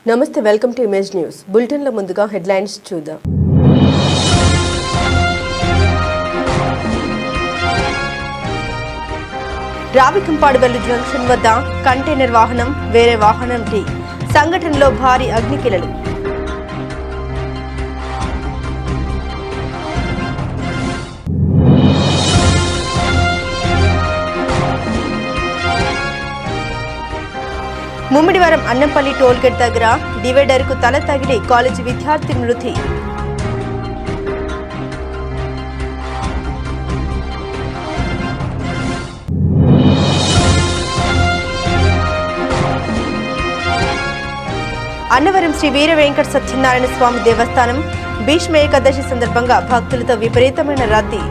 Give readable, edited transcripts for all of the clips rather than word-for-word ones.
నమస్తే, welcome to image news. బులెటిన్ల ముందుగా headlines చూద్దాం. రావికంపాడు వెల్లు జంక్షన్ వద్ద కంటైనర్ వాహనం వేరే వాహనం ఢీ సంఘటనలో భారీ అగ్నికిలలు. ముమ్మిడివరం అన్నంపల్లి టోల్గేట్ దగ్గర డివైడర్కు తల తగిలి కాలేజీ విద్యార్థి మృతి. అన్నవరం శ్రీ వీర వెంకట సత్యనారాయణ స్వామి దేవస్థానం భీష్మ ఏకాదశి సందర్భంగా భక్తులతో విపరీతమైన రద్దీ.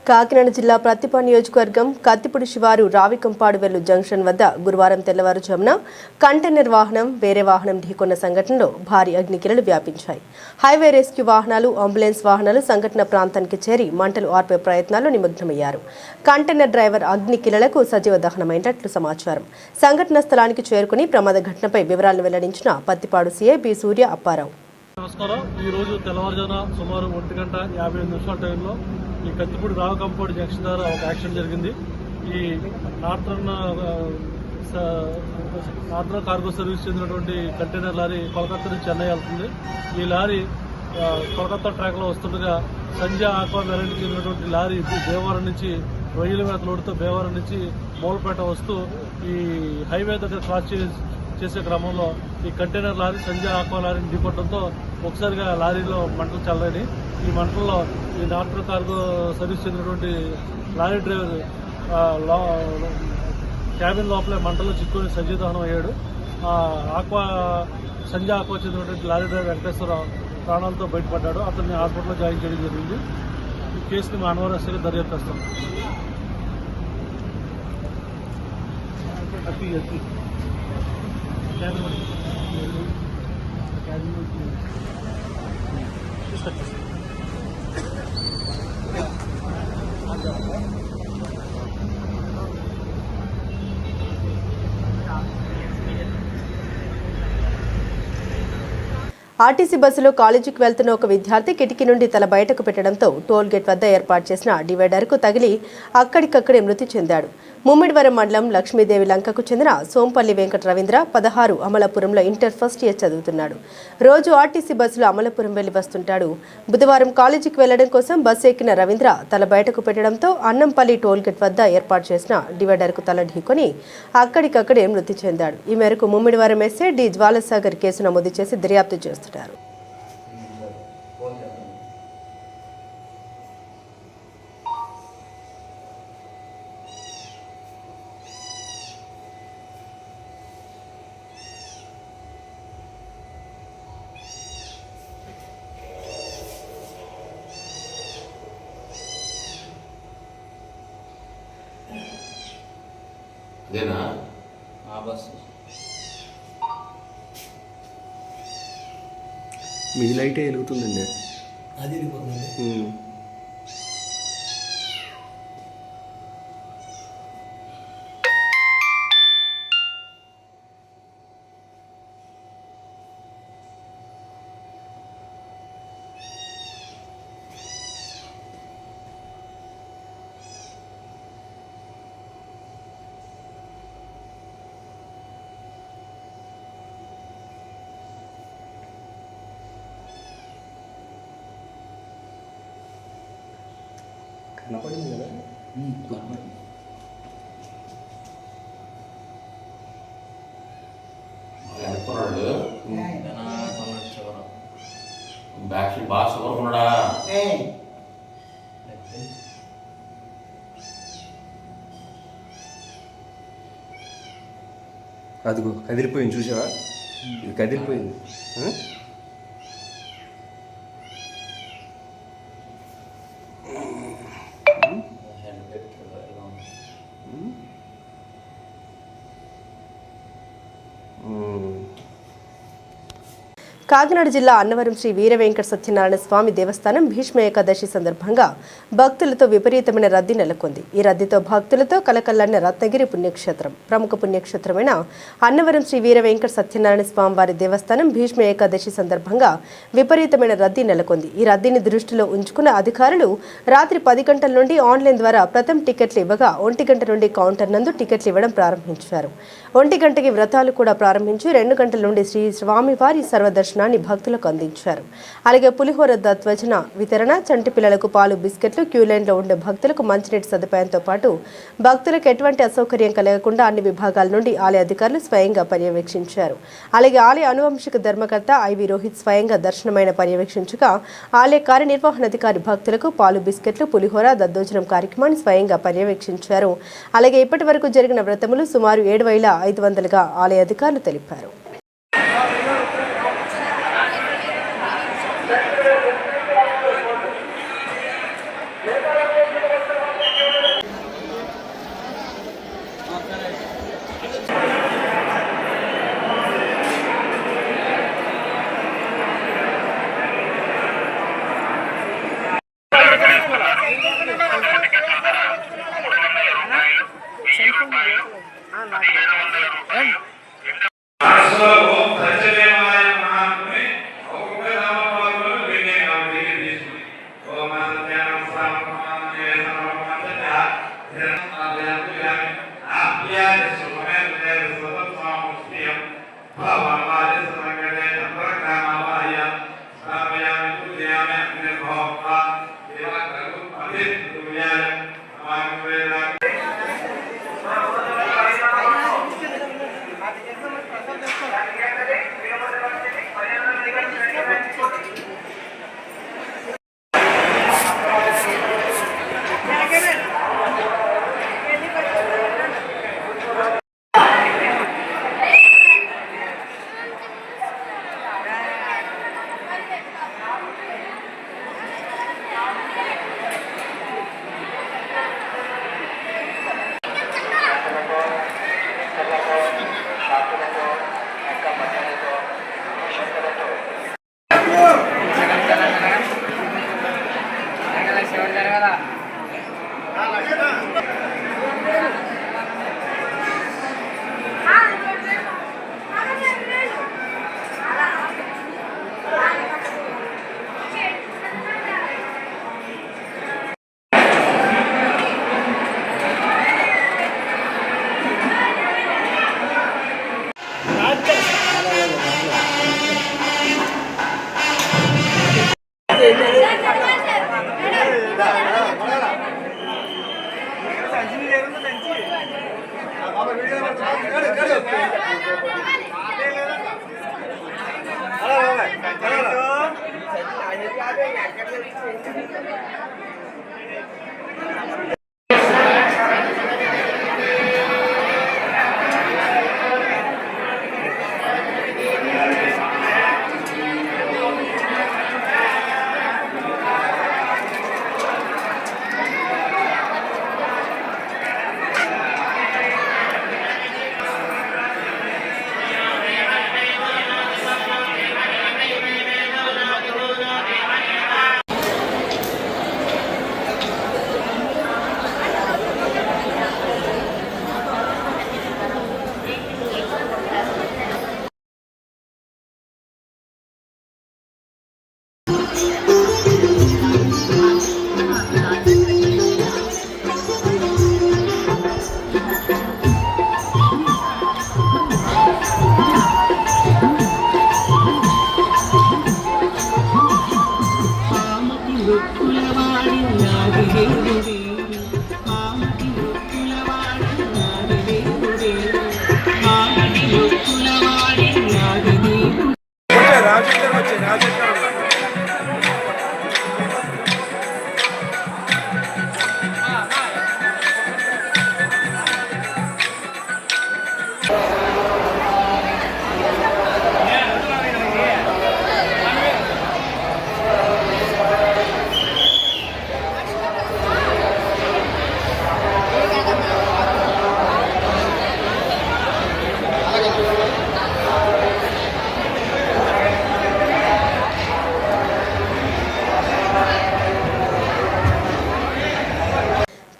కాకినాడ జిల్లా ప్రతిపా నియోజకవర్గం కత్తిపూడి శివారు రావికంపాడు వెల్లు జంక్షన్ వద్ద గురువారం తెల్లవారుజామున కంటైనర్ వాహనం వేరే వాహనం ఢీకొన్న సంఘటనలో భారీ అగ్నికిలలు వ్యాపించాయి. హైవే రెస్క్యూ వాహనాలు, అంబులెన్స్ వాహనాలు సంఘటన ప్రాంతానికి చేరి మంటలు ఆర్పే ప్రయత్నాల్లో నిమగ్నమయ్యారు. కంటైనర్ డ్రైవర్ అగ్నికిలలకు సజీవ దహనమైనట్లు సమాచారం. సంఘటన స్థలానికి చేరుకుని ప్రమాద ఘటనపై వివరాలను వెల్లడించిన పత్తిపాడు సీఐ బి సూర్య అప్పారావు. నమస్కారం. ఈ రోజు తెల్లవారుజామున సుమారు 1:55 టైంలో ఈ కత్తిపూడి రావికంపాడు జంక్షన్ ద్వారా ఒక యాక్సిడెంట్ జరిగింది. ఈ నార్థర్న్ కార్గో సర్వీస్ చెందినటువంటి కంటైనర్ లారీ కోల్కతా నుంచి చెన్నై వెళ్తుంది. ఈ లారీ కోల్కతా ట్రాక్ లో వస్తుండగా సంజయ్ ఆక్వా వెరైటీకి చెందినటువంటి లారీ భీమవరం నుంచి రొయ్యల మేత లోడుతో భీమవరం నుంచి మూలపేట వస్తూ ఈ హైవే దగ్గర క్రాస్ చేసే క్రమంలో ఈ కంటైనర్ లారీ సంజయ్ ఆక్వా లారీని ఢీకొట్టడంతో ఒకసారిగా లారీలో మంటలు చల్లని. ఈ మంటల్లో ఈ నార్థర్న్ కార్గో సర్వీస్ చెందినటువంటి లారీ డ్రైవర్ క్యాబిన్ లోపలే మంటల్లో చిక్కుని సజీవ దహనం అయ్యాడు. సంజయ్ ఆక్వా చెందినటువంటి లారీ డ్రైవర్ వెంకటేశ్వరరావు ప్రాణాలతో బయటపడ్డాడు. అతన్ని హాస్పిటల్లో జాయిన్ చేయడం జరిగింది. ఈ కేసుని మా అన్నవరం ఎస్ఐగా దర్యాప్తు. ఆర్టీసీ బస్సులో కాలేజీకి వెళ్తున్న ఒక విద్యార్థి కిటికీ నుండి తల బయటకు పెట్టడంతో టోల్ గేట్ వద్ద ఏర్పాటు చేసిన డివైడర్కు తగిలి అక్కడికక్కడే మృతి చెందాడు. ముమ్మిడివరం మండలం లక్ష్మీదేవి లంకకు చెందిన సోంపల్లి వెంకట రవీంద్ర 16 అమలాపురంలో ఇంటర్ ఫస్ట్ ఇయర్ చదువుతున్నాడు. రోజు ఆర్టీసీ బస్సులో అమలాపురం వెళ్లి వస్తుంటాడు. బుధవారం కాలేజీకి వెళ్లడం కోసం బస్సు ఎక్కిన రవీంద్ర తల బయటకు పెట్టడంతో అన్నంపల్లి టోల్ గేట్ వద్ద ఏర్పాటు చేసిన డివైడర్కు తల ఢీకొని అక్కడికక్కడే మృతి చెందాడు. ఈ మేరకు ముమ్మిడివరం ఎస్ఐ డి జ్వాలసాగర్ కేసు నమోదు చేసి దర్యాప్తు చేస్తున్నారు. అదేనా ఆ బస్సు మీ లైటే వెలుగుతుందండి. అది వెళ్ళిపోతుంది. కనపడింది కదా. బ్యాక్ సీట్ బాగా సువర్కున్నాడా. అదిగో కదిలిపోయింది, చూసావా? ఇది కదిలిపోయింది. కాకినాడ జిల్లా అన్నవరం శ్రీ వీర వెంకట సత్యనారాయణ స్వామి దేవస్థానం భీష్మ ఏకాదశి సందర్భంగా భక్తులతో విపరీతమైన రద్దీ నెలకొంది. ఈ రద్దీతో భక్తులతో కలకల్లాడిన రత్నగిరి పుణ్యక్షేత్రం. ప్రముఖ పుణ్యక్షేత్రమైన అన్నవరం శ్రీ వీర వెంకట సత్యనారాయణ స్వామి వారి దేవస్థానం భీష్మ ఏకాదశి సందర్భంగా విపరీతమైన రద్దీ నెలకొంది. ఈ రద్దీని దృష్టిలో ఉంచుకున్న అధికారులు రాత్రి 10 గంటల నుండి ఆన్లైన్ ద్వారా ప్రథమ టికెట్లు ఇవ్వగా 1 గంట నుండి కౌంటర్ నందు టికెట్లు ఇవ్వడం ప్రారంభించారు. 1 గంటకి వ్రతాలు కూడా ప్రారంభించి 2 గంటల నుండి శ్రీ స్వామివారి సర్వదర్శనాన్ని భక్తులకు అందించారు. అలాగే పులిహోర దత్వజన వితరణ, చంటి పిల్లలకు పాలు, బిస్కెట్లు, క్యూ లైన్లో ఉండే భక్తులకు మంచినీటి సదుపాయంతో పాటు భక్తులకు ఎటువంటి అసౌకర్యం కలగకుండా అన్ని విభాగాల నుండి ఆలయ అధికారులు స్వయంగా పర్యవేక్షించారు. అలాగే ఆలయ అనువంశిక ధర్మకర్త ఐవి రోహిత్ స్వయంగా దర్శనమైన పర్యవేక్షించగా ఆలయ కార్యనిర్వహణాధికారి భక్తులకు పాలు, బిస్కెట్లు, పులిహోర దద్దోజనం కార్యక్రమాన్ని స్వయంగా పర్యవేక్షించారు. అలాగే ఇప్పటి వరకు జరిగిన వ్రతములు సుమారు 7,500గా ఆలయ అధికారులు తెలిపారు.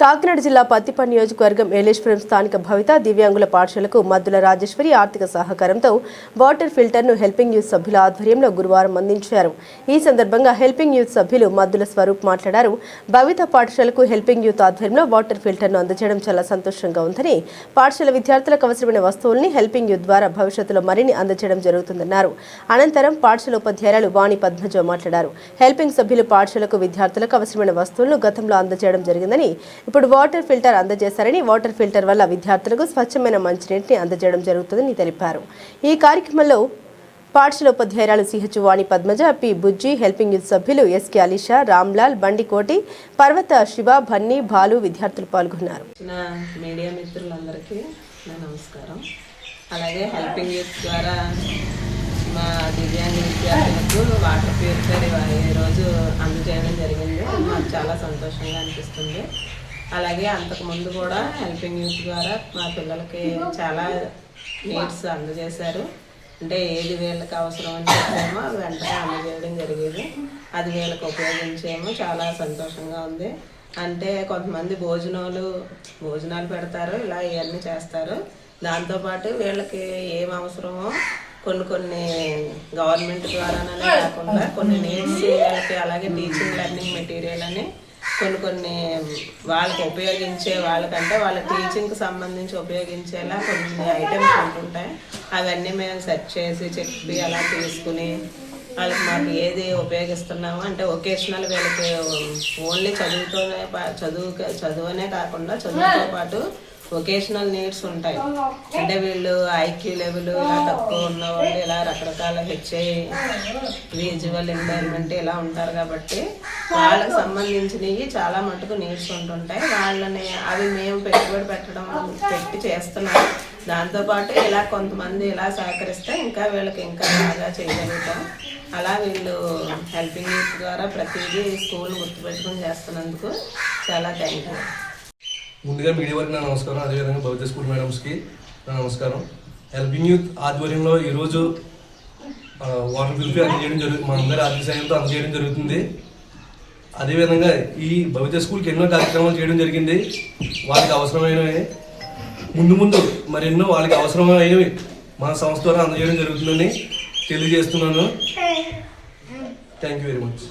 కాకినాడ జిల్లా పత్తిపల్లి నియోజకవర్గం ఏలేశ్వరం స్థానిక భవిత దివ్యాంగుల పాఠశాలకు మద్దుల రాజేశ్వరి ఆర్థిక సహకారంతో వాటర్ ఫిల్టర్ను హెల్పింగ్ యూత్ సభ్యుల ఆధ్వర్యంలో గురువారం అందించారు. ఈ సందర్భంగా హెల్పింగ్ యూత్ సభ్యులు మద్దుల స్వరూప్ మాట్లాడారు. భవిత పాఠశాలకు హెల్పింగ్ యూత్ ఆధ్వర్యంలో వాటర్ ఫిల్టర్ను అందజేయడం చాలా సంతోషంగా ఉందని, పాఠశాల విద్యార్థులకు అవసరమైన వస్తువుల్ని హెల్పింగ్ యూత్ ద్వారా భవిష్యత్తులో మరిన్ని అందజేయడం జరుగుతుందన్నారు. అనంతరం పాఠశాల ఉపాధ్యాయులు వాణి పద్మజ మాట్లాడారు. హెల్పింగ్ సభ్యులు పాఠశాలకు విద్యార్థులకు అవసరమైన వస్తువులను గతంలో అందజేయడం జరిగిందని, ఇప్పుడు వాటర్ ఫిల్టర్ అందజేశారని, వాటర్ ఫిల్టర్ వల్ల విద్యార్థులకు స్వచ్ఛమైన మంచినీటిని అందజేయడం జరుగుతుందని తెలిపారు. ఈ కార్యక్రమంలో పాఠశాల ఉపాధ్యాయురాలు సిహెచ్ వాణి పద్మజ, పి బుజ్జి, హెల్పింగ్ యూత్ సభ్యులు ఎస్కే అలీషా, రామ్లాల్, బండికోటి, పర్వత, శివ, భన్ని, బాలు విద్యార్థులు పాల్గొన్నారు. మీడియా మిత్రులందరికీ నా నమస్కారం. అలాగే హెల్పింగ్ యూత్ ద్వారా మా దివ్యాంగ విద్యార్థులకు వాటర్ ప్యూరిఫైర్ ఈరోజు అందజేయడం జరిగింది. నాకు చాలా సంతోషంగా అనిపిస్తుంది. అలాగే అంతకుముందు కూడా హెల్పింగ్ యూత్ ద్వారా మా పిల్లలకి చాలా నీడ్స్ అందజేశారు. అంటే ఏది వీళ్ళకి అవసరం అని చెప్పేమో అది వెంటనే అందజేయడం జరిగేది. అది వీళ్ళకి ఉపయోగించేమో చాలా సంతోషంగా ఉంది. అంటే కొంతమంది భోజనాలు పెడతారు, ఇలా ఇవన్నీ చేస్తారు. దాంతోపాటు వీళ్ళకి ఏం అవసరమో కొన్ని గవర్నమెంట్ ద్వారానే కాకుండా కొన్ని నీడ్స్ వీళ్ళకి, అలాగే టీచింగ్ లెర్నింగ్ మెటీరియల్ అని కొన్ని వాళ్ళకి ఉపయోగించే, వాళ్ళకంటే వాళ్ళ టీచింగ్కి సంబంధించి ఉపయోగించేలా కొన్ని ఐటమ్స్ ఉంటుంటాయి. అవన్నీ మేము సెర్చ్ చేసి చెప్పి అలా తీసుకుని వాళ్ళకి మాకు ఏది ఉపయోగిస్తున్నామో, అంటే ఒకేషనల్ వీళ్ళకి ఓన్లీ చదువునే కాకుండా చదువుతో పాటు వొకేషనల్ నీడ్స్ ఉంటాయి. అంటే వీళ్ళు ఐక్యూ లెవెల్ ఇలా తక్కువ ఉన్నవాళ్ళు, ఇలా రకరకాల హెచ్ఐ, విజువల్ ఎంపైర్మెంట్ ఇలా ఉంటారు. కాబట్టి వాళ్ళకి సంబంధించినవి చాలా మటుకు నీడ్స్ ఉంటుంటాయి. వాళ్ళని అవి మేము పెట్టి చేస్తున్నాం. దాంతోపాటు ఇలా కొంతమంది ఇలా సహకరిస్తే ఇంకా వీళ్ళకి ఇంకా బాగా చేయగలుగుతాం. అలా వీళ్ళు హెల్పింగ్ యూత్ ద్వారా ప్రతిదీ స్కూల్ గుర్తుపెట్టుకుని చేస్తున్నందుకు చాలా థ్యాంక్ యూ. ముందుగా మీడియా వారికి నా నమస్కారం. అదేవిధంగా భవిత స్కూల్ మేడమ్స్కి నా నమస్కారం. హెల్పింగ్ యూత్ ఆధ్వర్యంలో ఈరోజు వాటర్ ప్యూరిఫై అందజేయడం జరుగుతుంది. మనందరి ఆర్థిక సాయంతో అందజేయడం జరుగుతుంది. అదేవిధంగా ఈ భవిత స్కూల్కి ఎన్నో కార్యక్రమాలు చేయడం జరిగింది. వాళ్ళకి అవసరమైనవి ముందు మరెన్నో వాళ్ళకి అవసరమైనవి మన సంస్థ ద్వారా అందజేయడం జరుగుతుందని తెలియజేస్తున్నాను. Thank you very much.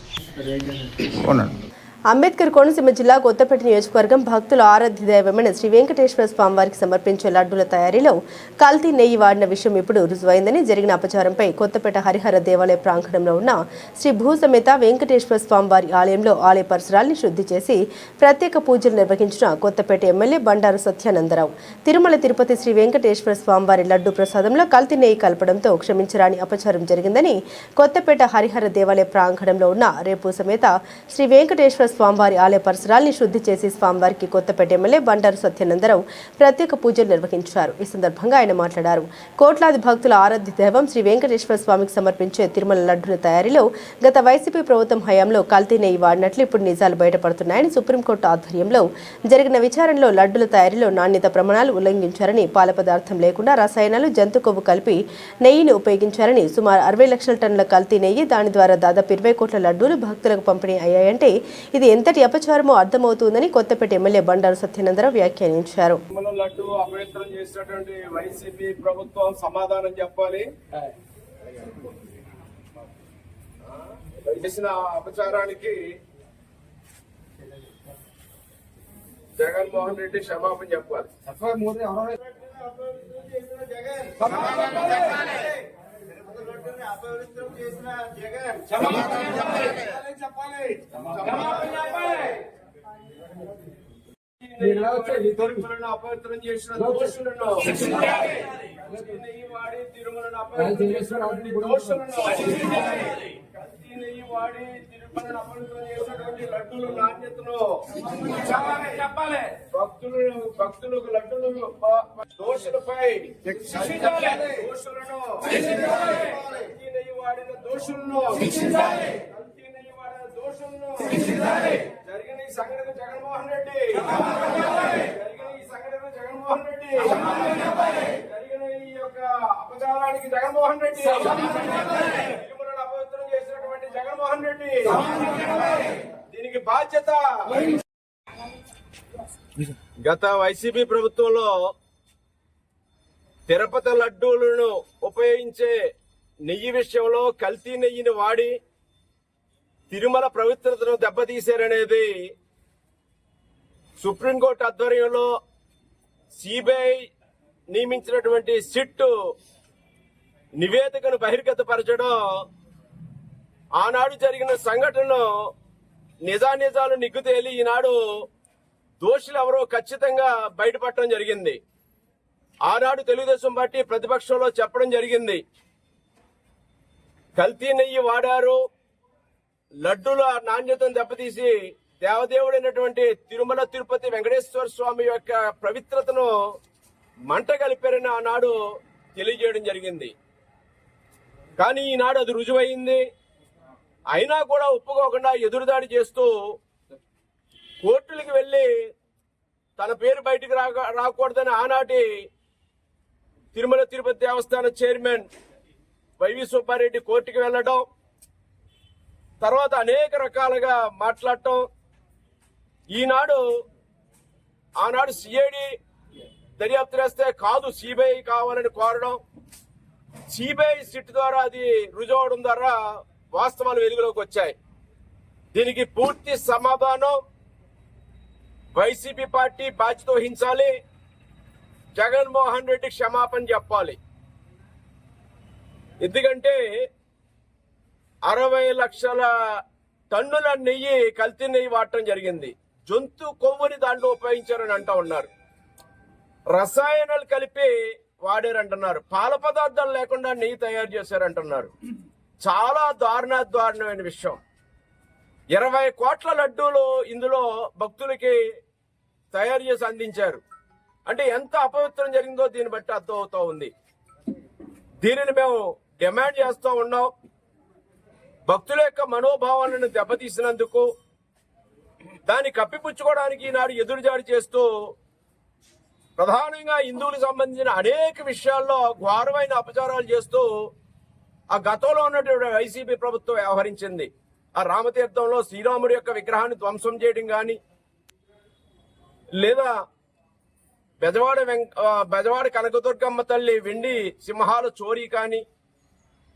Ambedkar Konaseema జిల్లా కొత్తపేట నియోజకవర్గం భక్తుల ఆరాధ్య దైవమైన శ్రీ వెంకటేశ్వర స్వామి వారికి సమర్పించే లడ్డూల తయారీలో కల్తీ నెయ్యి వాడిన విషయం ఇప్పుడు రుజువైందని, జరిగిన అపచారంపై కొత్తపేట హరిహర దేవాలయ ప్రాంగణంలో ఉన్న శ్రీ భూసమేత వెంకటేశ్వర స్వామి వారి ఆలయంలో ఆలయ పరిసరాల్ని శుద్ధి చేసి ప్రత్యేక పూజలు నిర్వహించిన కొత్తపేట ఎమ్మెల్యే బండారు సత్యానందరావు, తిరుమల తిరుపతి శ్రీ వెంకటేశ్వర స్వామి వారి లడ్డు ప్రసాదంలో కల్తీ నెయ్యి కలపడంతో క్షమించరాని అపచారం జరిగిందని కొత్తపేట హరిహర దేవాలయ ప్రాంగణంలో ఉన్న రేపు సమేత శ్రీ వెంకటేశ్వర స్వామివారి ఆలయ పరిసరాల్ని శుద్ధి చేసి స్వామివారికి కొత్తపేట ఎమ్మెల్యే బండారు సత్యానందరావు ప్రత్యేక పూజలు నిర్వహించారు. ఈ సందర్భంగా ఆయన మాట్లాడారు. కోట్లాది భక్తుల ఆరాధ్య దైవం శ్రీ వెంకటేశ్వర స్వామికి సమర్పించే తిరుమల లడ్డుల తయారీలో గత వైసీపీ ప్రభుత్వం హయాంలో కల్తీ నెయ్యి వాడినట్లు ఇప్పుడు నిజాలు బయటపడుతున్నాయని సుప్రీంకోర్టు ఆధ్వర్యంలో జరిగిన విచారణలో లడ్డుల తయారీలో నాణ్యత ప్రమాణాలు ఉల్లంఘించారని, పాల పదార్థం లేకుండా రసాయనాలు, జంతు కొవ్వు కలిపి నెయ్యిని ఉపయోగించారని, సుమారు 60 లక్షల టన్నుల కల్తీ నెయ్యి, దాని ద్వారా దాదాపు 20 కోట్ల లడ్డూలు భక్తులకు పంపిణీ అయ్యాయంటే ఇది ఎంతటి అపచారమో అర్థమవుతుందని కొత్తపేట ఎమ్మెల్యే బండారు సత్యానందరావు వ్యాఖ్యానించారు. లడ్డు అపవిత్రం చేసినటువంటి వైసీపీ ప్రభుత్వం సమాధానం చెప్పాలి. చేసిన అపచారానికి జగన్మోహన్ రెడ్డి క్షమాపణ చెప్పాలి. అపవిత్రం చేసిన జగన్ చెప్పాలి. అపవిత్రం చేసిన దోషులను నెయ్యి వాడి తిరుమలను అపవిత్రం చేసినటువంటి దోషులను, నెయ్యి వాడి తిరుమలను అపవిత్రం చేసినటువంటి లడ్డుల నాణ్యతను చెప్పాలి. భక్తులకు లడ్డులు దోషులపై దోషులను, నెయ్యి వాడిన దోషులను, జరిగిన ఈ సంఘటన జగన్మోహన్ రెడ్డి, జరిగిన ఈ యొక్క అపచారానికి జగన్మోహన్ రెడ్డి, తిరుమలను అపవిత్రం చేసినటువంటి జగన్మోహన్ రెడ్డి, దీనికి బాధ్యత గత వైసీపీ ప్రభుత్వంలో తిరుపతి లడ్డూలను ఉపయోగించే నెయ్యి విషయంలో కల్తీ నెయ్యిని వాడి తిరుమల పవిత్రతను దెబ్బతీశారనేది సుప్రీంకోర్టు ఆధ్వర్యంలో సిబిఐ నియమించినటువంటి సిట్ నివేదికను బహిర్గతపరచడం, ఆనాడు జరిగిన సంఘటనను నిజానిజాలు నిగ్గు తేలి ఈనాడు దోషులు ఎవరో ఖచ్చితంగా బయటపడటం జరిగింది. ఆనాడు తెలుగుదేశం పార్టీ ప్రతిపక్షంలో చెప్పడం జరిగింది, కల్తీ నెయ్యి వాడారు, లడ్డూల నాణ్యతను దెబ్బతీసి దేవదేవుడైనటువంటి తిరుమల తిరుపతి వెంకటేశ్వర స్వామి యొక్క పవిత్రతను మంట కలిపారని ఆనాడు తెలియజేయడం జరిగింది. కానీ ఈనాడు అది రుజువైంది. అయినా కూడా ఒప్పుకోకుండా ఎదురుదాడి చేస్తూ కోర్టులకు వెళ్లి తన పేరు బయటికి రాకూడదని ఆనాటి తిరుమల తిరుపతి దేవస్థాన చైర్మన్ వైవి సుబ్బారెడ్డి కోర్టుకు వెళ్లడం, తర్వాత అనేక రకాలుగా మాట్లాడటం, ఈనాడు ఆనాడు సిఐడి దర్యాప్తు చేస్తే కాదు సిబిఐ కావాలని కోరడం, సిబిఐ సిట్ ద్వారా అది రుజువు అవడం ద్వారా వాస్తవాలు వెలుగులోకి వచ్చాయి. దీనికి పూర్తి సమాధానం వైసీపీ పార్టీ బాధ్యత వహించాలి. జగన్మోహన్ రెడ్డి క్షమాపణ చెప్పాలి. ఎందుకంటే 60 లక్షల టన్నుల నెయ్యి కల్తీ నెయ్యి వాడటం జరిగింది. జంతు కొవ్వుని దాంట్లో ఉపయోగించారని అంటా ఉన్నారు. రసాయనాలు కలిపి వాడారంటున్నారు. పాల పదార్థాలు లేకుండా నెయ్యి తయారు చేశారంటున్నారు. చాలా దారుణమైన విషయం. 20 కోట్ల లడ్డూలు ఇందులో భక్తులకి తయారు చేసి అందించారు. అంటే ఎంత అపవిత్రం జరిగిందో దీన్ని బట్టి అర్థం అవుతా ఉంది. దీనిని మేము డిమాండ్ చేస్తూ ఉన్నాం. భక్తుల యొక్క మనోభావాలను దెబ్బతీసినందుకు దాన్ని కప్పిపుచ్చుకోవడానికి ఈనాడు ఎదురుజాడి చేస్తూ ప్రధానంగా హిందువులకు సంబంధించిన అనేక విషయాల్లో ఘోరమైన అపచారాలు చేస్తూ ఆ గతంలో ఉన్నటువంటి వైసీపీ ప్రభుత్వం వ్యవహరించింది. ఆ రామతీర్థంలో శ్రీరాముడి యొక్క విగ్రహాన్ని ధ్వంసం చేయడం కానీ, లేదా బెజవాడ కనకదుర్గమ్మ తల్లి వెండి సింహాల చోరీ కానీ,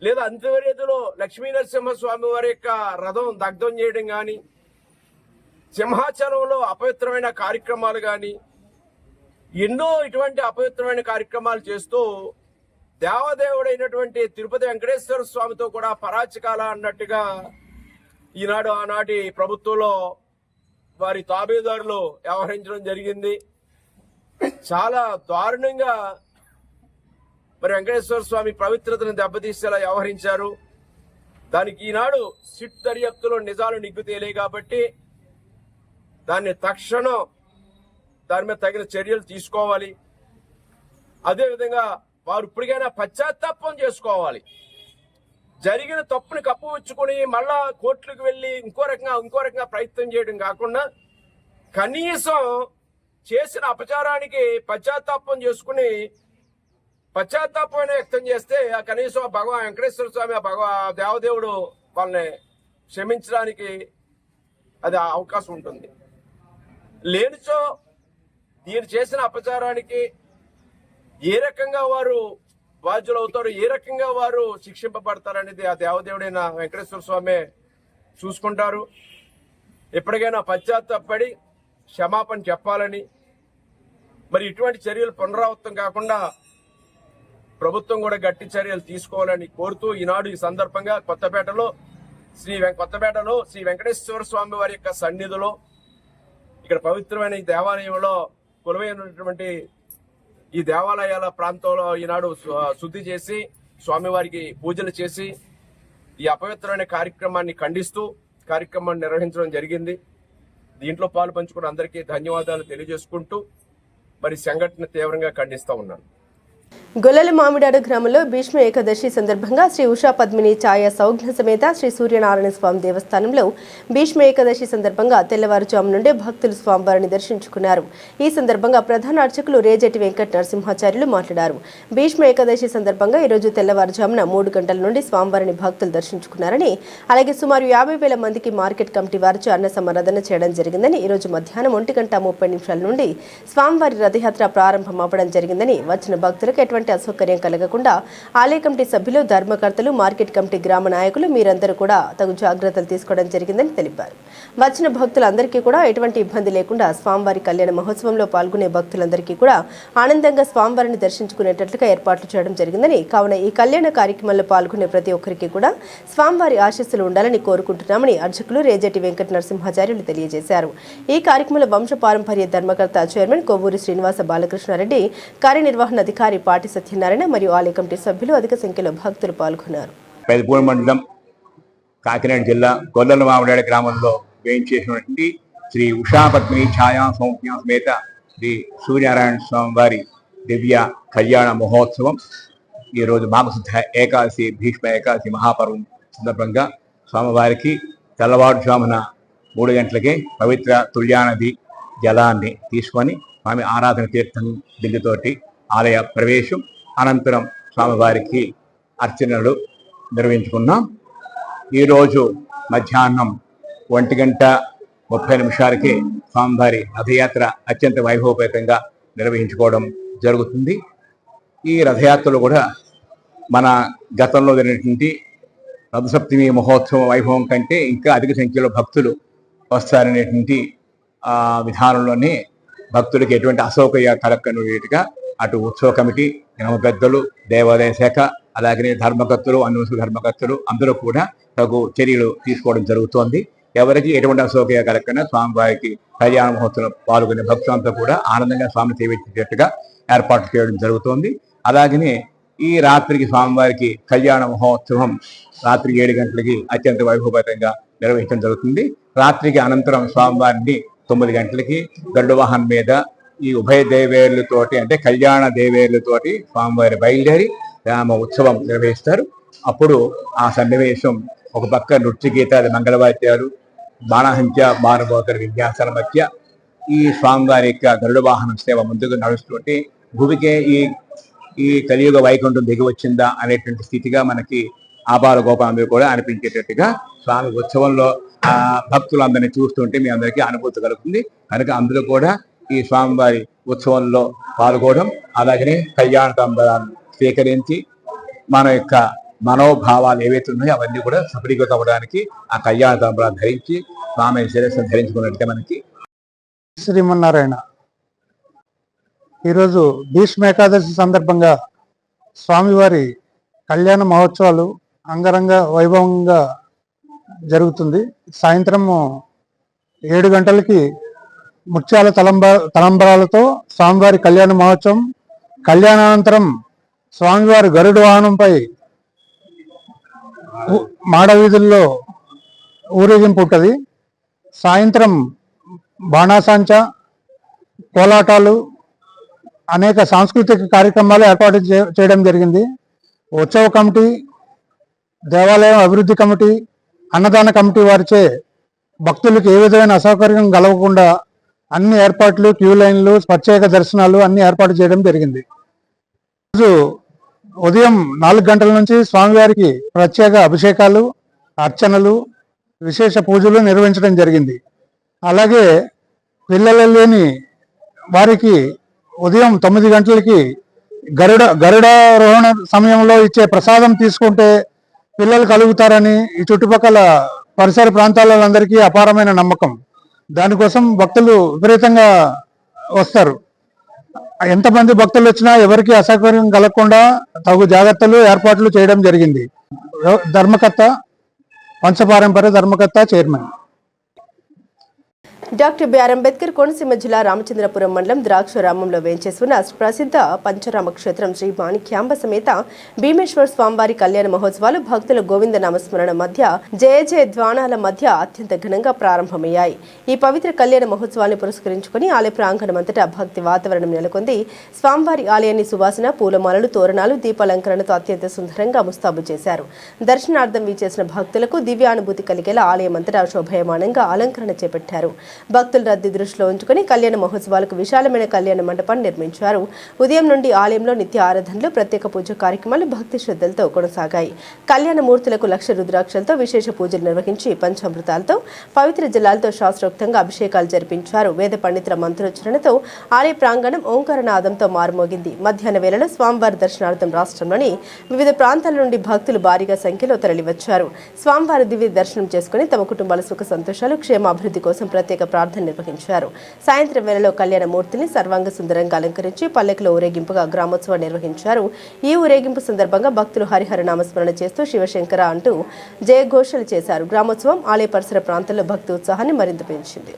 లేదా అంత్యవేదిలో లక్ష్మీ నరసింహస్వామి వారి యొక్క రథం దగ్ధం చేయడం కానీ, సింహాచలంలో అపవిత్రమైన కార్యక్రమాలు కానీ, ఎన్నో ఇటువంటి అపవిత్రమైన కార్యక్రమాలు చేస్తూ దేవదేవుడైనటువంటి తిరుపతి వెంకటేశ్వర స్వామితో కూడా పరాచికాల అన్నట్టుగా ఈనాడు ఆనాటి ప్రభుత్వంలో వారి తాబేదారులు వ్యవహరించడం జరిగింది. చాలా దారుణంగా మరి వెంకటేశ్వర స్వామి పవిత్రతను దెబ్బతీసేలా వ్యవహరించారు. దానికి ఈనాడు సిట్ దర్యాప్తులో నిజాలు నిగ్గు తేలే కాబట్టి దాన్ని తక్షణం దాని మీద తగిన చర్యలు తీసుకోవాలి. అదేవిధంగా వారు ఇప్పటికైనా పశ్చాత్తాపం చేసుకోవాలి. జరిగిన తప్పుని కప్పుపుచ్చుకుని మళ్ళా కోర్టులకు వెళ్లి ఇంకో రకంగా ప్రయత్నం చేయడం కాకుండా కనీసం చేసిన అపచారానికి పశ్చాత్తాపం చేసుకుని పశ్చాత్తాపం వ్యక్తం చేస్తే కనీసం భగవాన్ వెంకటేశ్వర స్వామి దేవదేవుడు వాళ్ళని క్షమించడానికి అది అవకాశం ఉంటుంది. లేనిచో దీని చేసిన అపచారానికి ఏ రకంగా వారు బాధ్యులు అవుతారు, ఏ రకంగా వారు శిక్షింపబడతారనేది ఆ దేవదేవుడైన వెంకటేశ్వర స్వామి చూసుకుంటారు. ఎప్పటికైనా పశ్చాత్తాపడి క్షమాపణ చెప్పాలని, మరి ఇటువంటి చర్యలు పునరావృతం కాకుండా ప్రభుత్వం కూడా గట్టి చర్యలు తీసుకోవాలని కోరుతూ ఈనాడు ఈ సందర్భంగా కొత్తపేటలో శ్రీ వెంకటేశ్వర స్వామి వారి యొక్క సన్నిధిలో ఇక్కడ పవిత్రమైన ఈ దేవాలయంలో కొలువైనటువంటి ఈ దేవాలయాల ప్రాంతంలో ఈనాడు శుద్ధి చేసి స్వామివారికి పూజలు చేసి ఈ అపవిత్రమైన కార్యక్రమాన్ని ఖండిస్తూ కార్యక్రమాన్ని నిర్వహించడం జరిగింది. దీంట్లో పాలు పంచుకున్న అందరికీ ధన్యవాదాలు తెలియజేసుకుంటూ మరి సంఘటన తీవ్రంగా ఖండిస్తూ ఉన్నాను. గొల్లల మామిడాడు గ్రామంలో భీష్మ ఏకాదశి సందర్భంగా శ్రీ ఉషా పద్మిని ఛాయ సౌజ్ఞ సమేత శ్రీ సూర్యనారాయణ స్వామి దేవస్థానంలో భీష్మ ఏకాదశి సందర్భంగా తెల్లవారుజాము నుండి భక్తులు స్వామివారిని దర్శించుకున్నారు. ఈ సందర్భంగా ప్రధాన అర్చకులు రేజటి వెంకట నరసింహాచార్యులు మాట్లాడారు. భీష్మ ఏకాదశి సందర్భంగా ఈరోజు తెల్లవారుజామున 3 గంటల నుండి స్వామివారిని భక్తులు దర్శించుకున్నారని, అలాగే సుమారు 50,000 మందికి మార్కెట్ కమిటీ వారిచే అన్న సమరాధన చేయడం జరిగిందని, ఈరోజు మధ్యాహ్నం 1:30 నుండి స్వామివారి రథయాత్ర ప్రారంభం అవ్వడం జరిగిందని, వచ్చిన భక్తులకు ఎటువంటి అసౌకర్యం కలగకుండా ఆలయ కమిటీ సభ్యులు, ధర్మకర్తలు, మార్కెట్ కమిటీ గ్రామ నాయకులు మీరందరూ కూడా తగు జాగ్రత్తలు తీసుకోవడం జరిగిందని తెలిపారు. వచ్చిన భక్తులందరికీ కూడా ఎటువంటి ఇబ్బంది లేకుండా స్వామివారి కళ్యాణ మహోత్సవంలో పాల్గొనే భక్తులందరికీ కూడా ఆనందంగా స్వామివారిని దర్శించుకునేటట్లుగా ఏర్పాట్లు చేయడం జరిగిందని, కావున ఈ కళ్యాణ కార్యక్రమంలో పాల్గొనే ప్రతి ఒక్కరికి కూడా స్వామివారి ఆశీస్సులు ఉండాలని కోరుకుంటున్నామని అర్చకులు రేజటి వెంకట నరసింహాచార్యులు తెలియజేశారు. ఈ కార్యక్రమంలో వంశపారంపర్య ధర్మకర్త చైర్మన్ కొవ్వూరి శ్రీనివాస బాలకృష్ణారెడ్డి, కార్యనిర్వహణాధికారి పాటి సత్యనారాయణ మరియు ఆలయ కమిటీ సభ్యులు అధిక సంఖ్యలో భక్తులు పాల్గొన్నారు. పెదపూడి మండలం, కాకినాడ జిల్లా గొల్లల మామిడాడు గ్రామంలో వేయించేసినటువంటి శ్రీ ఉషా పద్మిని ఛాయా సౌజ్ఞ సమేత శ్రీ సూర్యనారాయణ స్వామి వారి దివ్య కళ్యాణ మహోత్సవం ఈరోజు మాఘశుద్ధ ఏకాదశి, భీష్మ ఏకాదశి మహాపర్వం సందర్భంగా స్వామివారికి తెల్లవారుజామున 3 గంటలకే పవిత్ర తుల్యానది జలాన్ని తీసుకొని స్వామి ఆరాధన తీర్థం బిందుతోటి ఆలయ ప్రవేశం, అనంతరం స్వామివారికి అర్చనలు నిర్వహించుకున్నాం. ఈరోజు మధ్యాహ్నం 1:30 స్వామివారి రథయాత్ర అత్యంత వైభవపేతంగా నిర్వహించుకోవడం జరుగుతుంది. ఈ రథయాత్రలో కూడా మన గతంలో జరిగినటువంటి రథసప్తమి మహోత్సవ వైభవం కంటే ఇంకా అధిక సంఖ్యలో భక్తులు వస్తారనేటువంటి విధానంలోనే భక్తులకి ఎటువంటి అసౌకర్య కలగకుండా అటు ఉత్సవ కమిటీ, గ్రామ పెద్దలు, దేవాలయ శాఖ, అలాగే ధర్మకర్తలు, అన్వసు ధర్మకర్తలు అందరూ కూడా తగు చర్యలు తీసుకోవడం జరుగుతోంది. ఎవరికి ఎటువంటి అసౌకర్య కలగకుండా స్వామివారికి కళ్యాణ మహోత్సవం పాల్గొనే భక్తులంతా కూడా ఆనందంగా స్వామిని సేవించేటట్టుగా ఏర్పాటు చేయడం జరుగుతోంది. అలాగనే ఈ రాత్రికి స్వామివారికి కళ్యాణ మహోత్సవం రాత్రి 7 గంటలకి అత్యంత వైభవపేతంగా నిర్వహించడం జరుగుతుంది. రాత్రికి అనంతరం స్వామివారిని 9 గంటలకి గరుడ వాహనం మీద ఈ ఉభయ దేవేర్లతోటి, అంటే కళ్యాణ దేవేర్లతోటి స్వామివారి బయలుదేరి రామ ఉత్సవం నిర్వహిస్తారు. అప్పుడు ఆ సన్నివేశం ఒక పక్క నృత్య గీతాలు, మంగళవాద్యాలు, బాణాహంత్య, బాణబోతల విన్యాసాల మధ్య ఈ స్వామివారి యొక్క గరుడ వాహనం సేవ ముందుకు నడుస్తుంటే భూమికే ఈ కలియుగ వైకుంఠం దిగి వచ్చిందా అనేటువంటి స్థితిగా మనకి ఆపాల గోపాలందరూ కూడా అనిపించేటట్టుగా స్వామి ఉత్సవంలో భక్తులందరినీ చూస్తుంటే మీ అందరికీ అనుభూతి కలుగుతుంది. కనుక అందరూ కూడా ఈ స్వామివారి ఉత్సవంలో పాల్గొనడం, అలాగనే కళ్యాణ తాంబూలాన్ని స్వీకరించి మన యొక్క మనోభావాలు ఏవైతే ఉన్నాయో అవన్నీ కూడా సఫలీకృతం అవ్వడానికి ఆ కళ్యాణ తాంబూలాన్ని ధరించి స్వామి శిరస్సును ధరించుకున్నట్టే మనకి. శ్రీమన్నారాయణ. ఈరోజు భీష్మ ఏకాదశి సందర్భంగా స్వామివారి కళ్యాణ మహోత్సవాలు అంగరంగ వైభవంగా జరుగుతుంది. సాయంత్రం 7 గంటలకి ముత్యాల తలంబరాలతో స్వామివారి కళ్యాణ మహోత్సవం, కళ్యాణానంతరం స్వామివారి గరుడ వాహనంపై మాడవీధుల్లో ఊరేగింపు ఉంటుంది. సాయంత్రం బాణాసంచ, కోలాటాలు, అనేక సాంస్కృతిక కార్యక్రమాలు ఏర్పాటు చేయడం జరిగింది. ఉత్సవ కమిటీ, దేవాలయం అభివృద్ధి కమిటీ, అన్నదాన కమిటీ వారిచే భక్తులకు ఏ విధమైన అసౌకర్యం కలగకుండా అన్ని ఏర్పాట్లు, క్యూ లైన్లు, ప్రత్యేక దర్శనాలు అన్ని ఏర్పాటు చేయడం జరిగింది. రోజు ఉదయం 4 గంటల నుంచి స్వామివారికి ప్రత్యేక అభిషేకాలు, అర్చనలు, విశేష పూజలు నిర్వహించడం జరిగింది. అలాగే పిల్లలు లేని వారికి ఉదయం 9 గంటలకి గరుడారోహణ సమయంలో ఇచ్చే ప్రసాదం తీసుకుంటే పిల్లలు కలుగుతారని ఈ చుట్టుపక్కల పరిసర ప్రాంతాలందరికీ అపారమైన నమ్మకం. దానికోసం భక్తులు విపరీతంగా వస్తారు. ఎంతమంది భక్తులు వచ్చినా ఎవరికి అసౌకర్యం కలగకుండా తగు జాగ్రత్తలు, ఏర్పాట్లు చేయడం జరిగింది. ధర్మకర్త, వంశపారంపర్య ధర్మకర్త, chairman. Doctor BR Ambedkar Konaseema జిల్లా రామచంద్రపురం మండలం ద్రాక్షారామంలో వేంచేసి ఉన్న ప్రసిద్ధ పంచరామ క్షేత్రం శ్రీ మాణిక్యాంబ సమేత భీమేశ్వర స్వామివారి కళ్యాణ మహోత్సవాలు భక్తుల గోవింద నామస్మరణ మధ్య జయ జయ ధ్వానాల మధ్య అత్యంత ఘనంగా ప్రారంభమయ్యాయి. ఈ పవిత్ర కళ్యాణ మహోత్సవాన్ని పురస్కరించుకుని ఆలయ ప్రాంగణమంతటా భక్తి వాతావరణం నెలకొంది. స్వామివారి ఆలయాన్ని సువాసన, పూలమాలలు, తోరణాలు, దీపాలంకరణతో అత్యంత సుందరంగా ముస్తాబు చేశారు. దర్శనార్థం వీచేసిన భక్తులకు దివ్యానుభూతి కలిగేలా ఆలయమంతటా శోభయమానంగా అలంకరణ చేపట్టారు. భక్తుల రద్దీ దృష్టిలో ఉంచుకుని కళ్యాణ మహోత్సవాలకు విశాలమైన కళ్యాణ మండపాన్ని నిర్మించారు. ఉదయం నుండి ఆలయంలో నిత్య ఆరాధనలు, ప్రత్యేక పూజ కార్యక్రమాలు భక్తి శ్రద్ధలతో కొనసాగాయి. కళ్యాణ మూర్తులకు లక్ష రుద్రాక్షలతో విశేష పూజలు నిర్వహించి పంచామృతాలతో, పవిత్ర జలాలతో శాస్త్రోక్తంగా అభిషేకాలు జరిపించారు. వేద పండితుల మంత్రోచ్చరణతో ఆలయ ప్రాంగణం ఓంకారనాదంతో మారుమోగింది. మధ్యాహ్న వేళలో స్వామివారి దర్శనార్థం రాష్ట్రంలోని వివిధ ప్రాంతాల నుండి భక్తులు భారీగా సంఖ్యలో తరలివచ్చారు. స్వామివారి దివ్య దర్శనం చేసుకుని తమ కుటుంబాల సుఖ సంతోషాలు, క్షేమాభివృద్ధి కోసం ప్రత్యేక ప్రార్థన నిర్వహించారు. సాయంత్రం వేళలో కళ్యాణ మూర్తిని సర్వాంగ సుందరంగా అలంకరించి పల్లెకులో ఊరేగింపుగా గ్రామోత్సవం నిర్వహించారు. ఈ ఊరేగింపు సందర్భంగా భక్తులు హరిహర నామస్మరణ చేస్తూ శివశంకర అంటూ జయఘోషలు చేశారు. గ్రామోత్సవం ఆలయ పరిసర ప్రాంతాల్లో భక్తి ఉత్సాహాన్ని మరింత పెంచింది.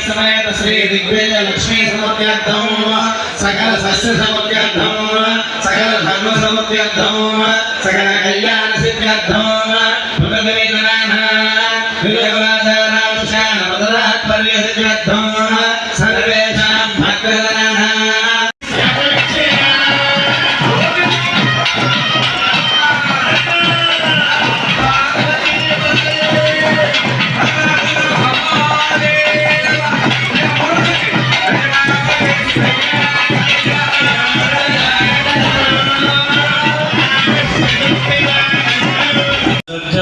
समेत श्री दिग्विजय लक्ष्मी समर्प्यार्थम सकल सस्य समर्प्यार्थम सकल धर्म समर्प्यार्थम सकल कल्याण सिद्ध्यर्थम भगवद्गीतानां विजयगुणाधारावशान मदरात्पर्य सिद्ध्यर्थम सर्वेषां भक्तजनानां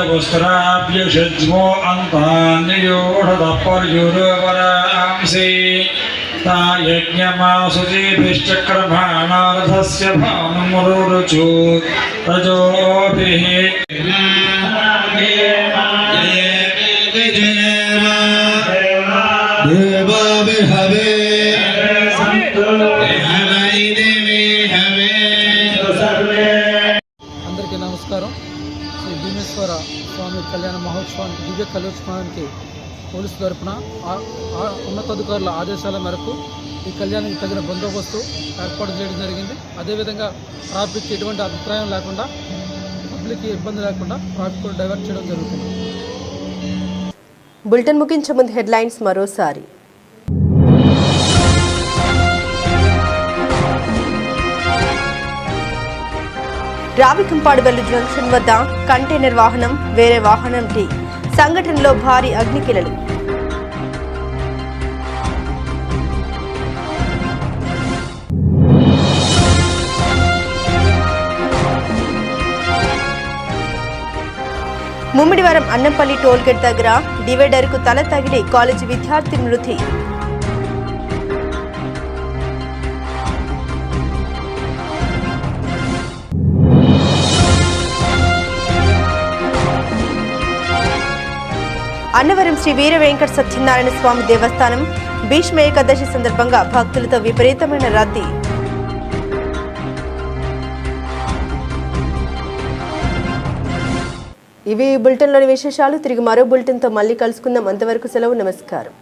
वस्त्राभ्यषज्मो अन्तान्योषधपर्युरोवरांसि ता यज्ञमासुजीभिश्चक्रमाणारथस्य भानुमुरुचु रजोभिः అందరికీ నమస్కారం. శ్రీ భీమేశ్వర స్వామి కళ్యాణ మహోత్సవానికి దివ్య కళ్యాణోత్సవానికి పోలీసు తరపున ఉన్నతాధికారుల ఆదేశాల మేరకు ఈ కళ్యాణానికి తగిన బందోబస్తు ఏర్పాటు చేయడం జరిగింది. అదేవిధంగా ట్రాఫిక్ ఎటువంటి అభిప్రాయం లేకుండా, పబ్లిక్కి ఇబ్బంది లేకుండా ట్రాఫిక్ డైవర్ట్ చేయడం జరుగుతుంది. బులెటిన్ ముగించే ముందు హెడ్లైన్స్ మరోసారి. రావికంపాడువెల్లు జంక్షన్ వద్ద కంటైనర్ వాహనం వేరే వాహనం ఢీ, సంఘటనలో భారీ అగ్నికిలలు. ముమ్మిడివరం అన్నంపల్లి టోల్గేట్ దగ్గర డివైడర్కు తల తగిలి కాలేజీ విద్యార్థి మృతి. అన్నవరం శ్రీ వీర వెంకట సత్యనారాయణ స్వామి దేవస్థానం భీష్మ ఏకాదశి సందర్భంగా భక్తులతో విపరీతమైన రద్దీ. ఇవి బులెటిన్లోని విశేషాలు. తిరిగి మరో బులెటిన్తో మళ్ళీ కలుసుకుందాం. అంతవరకు సెలవు. నమస్కారం.